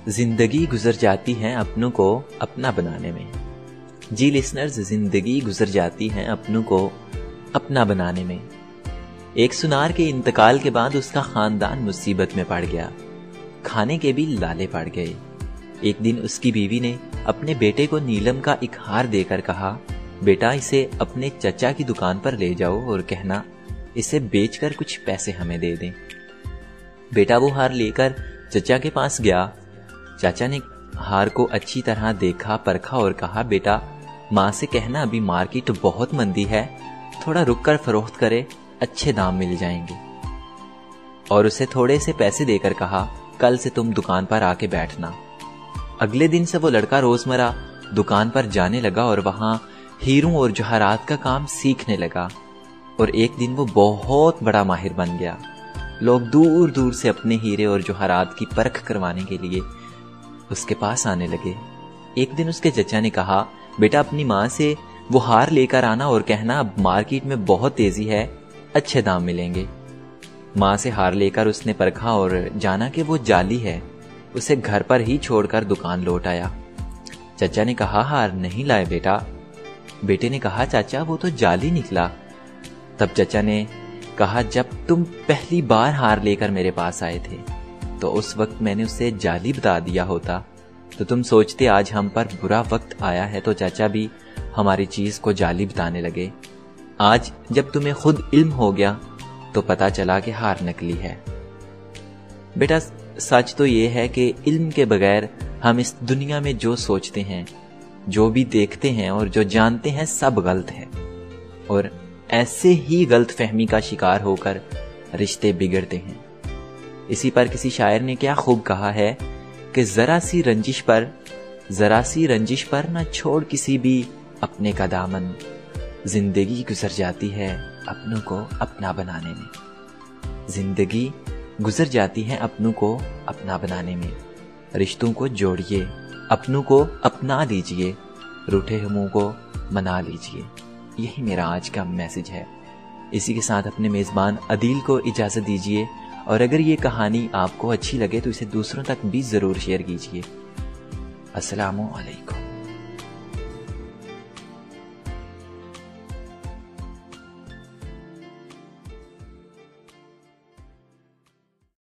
زندگی گزر جاتی ہے اپنوں کو اپنا بنانے میں۔ جی لسنرز، زندگی گزر جاتی ہے اپنوں کو اپنا بنانے میں۔ ایک سنار کے انتقال کے بعد اس کا خاندان مصیبت میں پڑ گیا، کھانے کے بھی لالے پڑ گئے۔ ایک دن اس کی بیوی نے اپنے بیٹے کو نیلم کا ایک ہار دے کر کہا، بیٹا اسے اپنے چچا کی دکان پر لے جاؤ اور کہنا اسے بیچ کر کچھ پیسے ہمیں دے دیں۔ بیٹا وہ ہار لے کر چچا کے پاس گیا۔ چاچا نے ہار کو اچھی طرح دیکھا پرکھا اور کہا، بیٹا ماں سے کہنا ابھی مارکیٹ بہت مندی ہے، تھوڑا رک کر فروخت کرے، اچھے دام مل جائیں گے۔ اور اسے تھوڑے سے پیسے دے کر کہا، کل سے تم دکان پر آ کے بیٹھنا۔ اگلے دن سے وہ لڑکا روزمرہ دکان پر جانے لگا اور وہاں ہیروں اور جوہرات کا کام سیکھنے لگا، اور ایک دن وہ بہت بڑا ماہر بن گیا۔ لوگ دور دور سے اپنے ہیرے اور جوہرات کی پرکھ کروانے کے لیے اس کے پاس آنے لگے۔ ایک دن اس کے چچا نے کہا، بیٹا اپنی ماں سے وہ ہار لے کر آنا اور کہنا اب مارکیٹ میں بہت تیزی ہے، اچھے دام ملیں گے۔ ماں سے ہار لے کر اس نے پرکھا اور جانا کہ وہ جعلی ہے، اسے گھر پر ہی چھوڑ کر دکان لوٹ آیا۔ چچا نے کہا، ہار نہیں لائے بیٹا؟ بیٹے نے کہا، چاچا وہ تو جعلی نکلا۔ تب چچا نے کہا، جب تم پہلی بار ہار لے کر میرے پاس آئے تھے تو اس وقت میں نے اسے جعلی بتا دیا ہوتا تو تم سوچتے آج ہم پر برا وقت آیا ہے تو چاچا بھی ہماری چیز کو جعلی بتانے لگے۔ آج جب تمہیں خود علم ہو گیا تو پتا چلا کہ ہار نکلی ہے۔ بیٹا سچ تو یہ ہے کہ علم کے بغیر ہم اس دنیا میں جو سوچتے ہیں، جو بھی دیکھتے ہیں اور جو جانتے ہیں سب غلط ہے، اور ایسے ہی غلط فہمی کا شکار ہو کر رشتے بگڑتے ہیں۔ اسی پر کسی شاعر نے کیا خوب کہا ہے کہ ذرا سی رنجش پر نہ چھوڑ کسی بھی اپنے کا دامن، زندگی گزر جاتی ہے اپنوں کو اپنا بنانے میں۔ زندگی گزر جاتی ہے اپنوں کو اپنا بنانے میں۔ رشتوں کو جوڑیے، اپنوں کو اپنا لیجئے، روٹھے منہ کو منا لیجئے۔ یہی میرا آج کا میسج ہے۔ اسی کے ساتھ اپنے میزبان عدیل کو اجازت دیجیے، اور اگر یہ کہانی آپ کو اچھی لگے تو اسے دوسروں تک بھی ضرور شیئر کیجیے۔ السلام علیکم۔